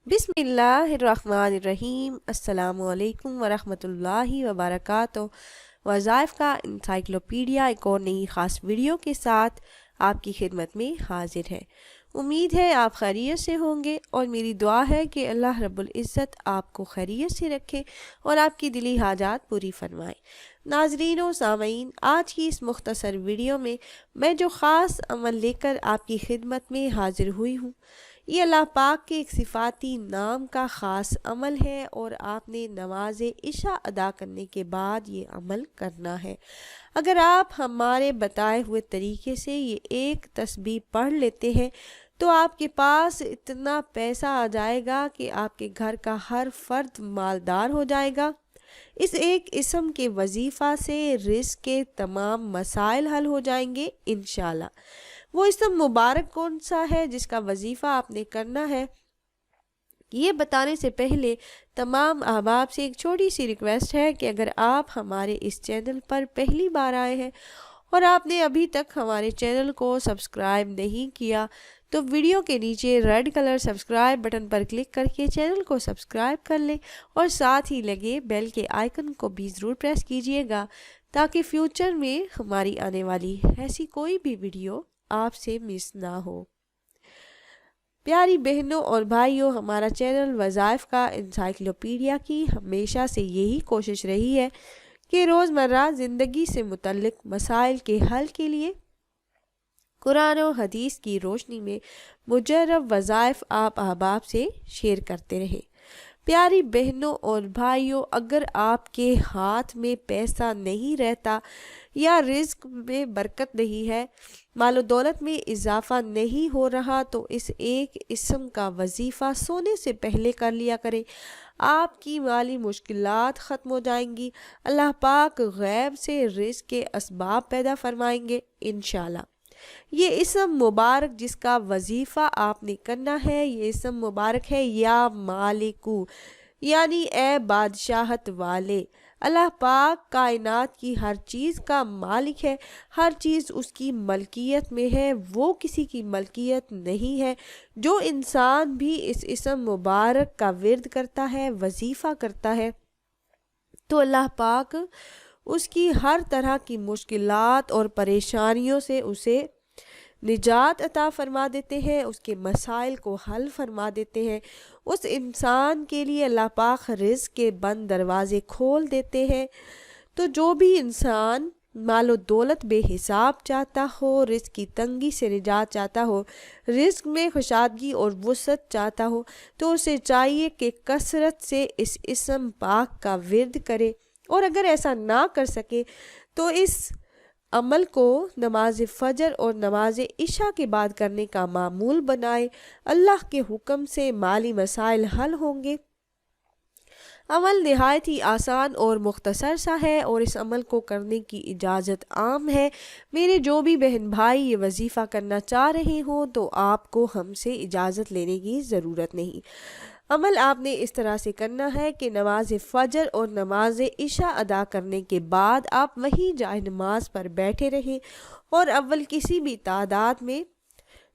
بسم اللہ الرحمن الرحیم۔ السلام علیکم ورحمۃ اللہ وبرکاتہ۔ وظائف کا انسائکلوپیڈیا ایک اور نئی خاص ویڈیو کے ساتھ آپ کی خدمت میں حاضر ہے۔ امید ہے آپ خیریت سے ہوں گے اور میری دعا ہے کہ اللہ رب العزت آپ کو خیریت سے رکھے اور آپ کی دلی حاجات پوری فرمائے۔ ناظرین و سامعین، آج کی اس مختصر ویڈیو میں جو خاص عمل لے کر آپ کی خدمت میں حاضر ہوئی ہوں، یہ اللہ پاک کے ایک صفاتی نام کا خاص عمل ہے اور آپ نے نماز عشاء ادا کرنے کے بعد یہ عمل کرنا ہے۔ اگر آپ ہمارے بتائے ہوئے طریقے سے یہ ایک تسبیح پڑھ لیتے ہیں تو آپ کے پاس اتنا پیسہ آ جائے گا کہ آپ کے گھر کا ہر فرد مالدار ہو جائے گا۔ اس ایک اسم کے وظیفہ سے رزق کے تمام مسائل حل ہو جائیں گے انشاءاللہ۔ وہ اسم مبارک کون سا ہے جس کا وظیفہ آپ نے کرنا ہے، یہ بتانے سے پہلے تمام احباب سے ایک چھوٹی سی ریکویسٹ ہے کہ اگر آپ ہمارے اس چینل پر پہلی بار آئے ہیں اور آپ نے ابھی تک ہمارے چینل کو سبسکرائب نہیں کیا تو ویڈیو کے نیچے ریڈ کلر سبسکرائب بٹن پر کلک کر کے چینل کو سبسکرائب کر لیں اور ساتھ ہی لگے بیل کے آئیکن کو بھی ضرور پریس کیجئے گا تاکہ فیوچر میں ہماری آنے والی ایسی کوئی بھی ویڈیو آپ سے مس نہ ہو۔ پیاری بہنوں اور بھائیوں، ہمارا چینل وظائف کا انسائکلوپیڈیا کی ہمیشہ سے یہی کوشش رہی ہے کہ روزمرہ زندگی سے متعلق مسائل کے حل کے لیے قرآن و حدیث کی روشنی میں مجرب وظائف آپ احباب سے شیئر کرتے رہیں۔ پیاری بہنوں اور بھائیوں، اگر آپ کے ہاتھ میں پیسہ نہیں رہتا یا رزق میں برکت نہیں ہے، مال و دولت میں اضافہ نہیں ہو رہا تو اس ایک اسم کا وظیفہ سونے سے پہلے کر لیا کریں۔ آپ کی مالی مشکلات ختم ہو جائیں گی، اللہ پاک غیب سے رزق کے اسباب پیدا فرمائیں گے انشاءاللہ۔ یہ اسم مبارک جس کا وظیفہ آپ نے کرنا ہے، یہ اسم مبارک ہے یا مالکو، یعنی اے بادشاہت والے۔ اللہ پاک کائنات کی ہر چیز کا مالک ہے، ہر چیز اس کی ملکیت میں ہے، وہ کسی کی ملکیت نہیں ہے۔ جو انسان بھی اس اسم مبارک کا ورد کرتا ہے، وظیفہ کرتا ہے، تو اللہ پاک اس کی ہر طرح کی مشکلات اور پریشانیوں سے اسے نجات عطا فرما دیتے ہیں، اس کے مسائل کو حل فرما دیتے ہیں۔ اس انسان کے لیے اللہ پاک رزق کے بند دروازے کھول دیتے ہیں۔ تو جو بھی انسان مال و دولت بے حساب چاہتا ہو، رزق کی تنگی سے نجات چاہتا ہو، رزق میں خوشادگی اور وسعت چاہتا ہو، تو اسے چاہیے کہ کثرت سے اس اسم پاک کا ورد کرے، اور اگر ایسا نہ کر سکے تو اس عمل کو نماز فجر اور نماز عشاء کے بعد کرنے کا معمول بنائے۔ اللہ کے حکم سے مالی مسائل حل ہوں گے۔ عمل نہایت ہی آسان اور مختصر سا ہے اور اس عمل کو کرنے کی اجازت عام ہے۔ میرے جو بھی بہن بھائی یہ وظیفہ کرنا چاہ رہے ہوں تو آپ کو ہم سے اجازت لینے کی ضرورت نہیں۔ عمل آپ نے اس طرح سے کرنا ہے کہ نماز فجر اور نماز عشاء ادا کرنے کے بعد آپ وہی جائے نماز پر بیٹھے رہیں اور اول کسی بھی تعداد میں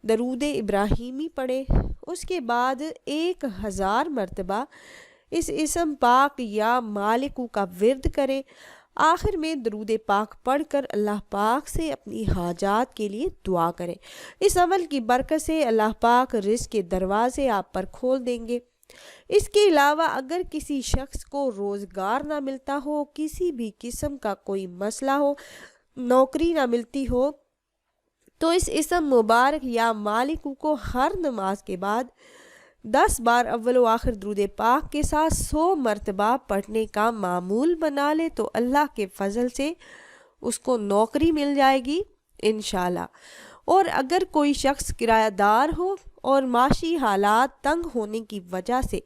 درود ابراہیمی پڑھیں۔ اس کے بعد 1000 مرتبہ اس اسم پاک یا مالکو کا ورد کریں۔ آخر میں درود پاک پڑھ کر اللہ پاک سے اپنی حاجات کے لیے دعا کریں۔ اس عمل کی برکت سے اللہ پاک رزق کے دروازے آپ پر کھول دیں گے۔ اس کے علاوہ اگر کسی شخص کو روزگار نہ ملتا ہو، کسی بھی قسم کا کوئی مسئلہ ہو، نوکری نہ ملتی ہو، تو اس اسم مبارک یا مالکو کو ہر نماز کے بعد 10 بار اول و آخر درود پاک کے ساتھ 100 مرتبہ پڑھنے کا معمول بنا لے تو اللہ کے فضل سے اس کو نوکری مل جائے گی انشاءاللہ۔ اور اگر کوئی شخص کرایہ دار ہو اور معاشی حالات تنگ ہونے کی وجہ سے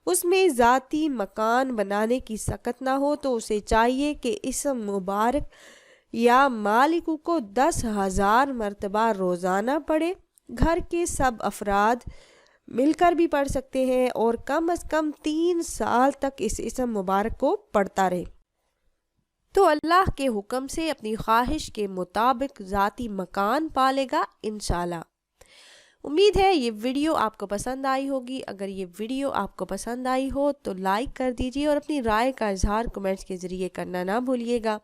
اس میں ذاتی مکان بنانے کی سکت نہ ہو تو اسے چاہیے کہ اسم مبارک یا مالکو کو 10,000 مرتبہ روزانہ پڑھے۔ گھر کے سب افراد مل کر بھی پڑھ سکتے ہیں اور کم از کم 3 سال تک اس اسم مبارک کو پڑھتا رہے تو اللہ کے حکم سے اپنی خواہش کے مطابق ذاتی مکان پالے گا انشاءاللہ۔ امید ہے یہ ویڈیو آپ کو پسند آئی ہوگی۔ اگر یہ ویڈیو آپ کو پسند آئی ہو تو لائک کر دیجیے اور اپنی رائے کا اظہار کمنٹس کے ذریعے کرنا نہ بھولیے گا۔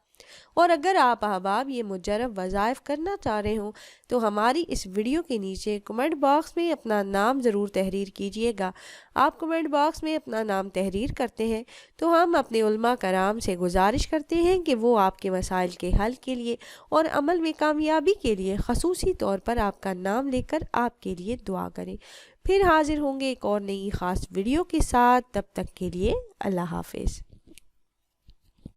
اور اگر آپ احباب یہ مجرب وظائف کرنا چاہ رہے ہوں تو ہماری اس ویڈیو کے نیچے کمنٹ باکس میں اپنا نام ضرور تحریر کیجیے گا۔ آپ کمنٹ باکس میں اپنا نام تحریر کرتے ہیں تو ہم اپنے علماء کرام سے گزارش کرتے ہیں کہ وہ آپ کے مسائل کے حل کے لیے اور عمل میں کامیابی کے لیے خصوصی طور پر آپ کا نام لے کر آپ کے لیے دعا کریں۔ پھر حاضر ہوں گے ایک اور نئی خاص ویڈیو کے ساتھ، تب تک کے لیے اللہ حافظ۔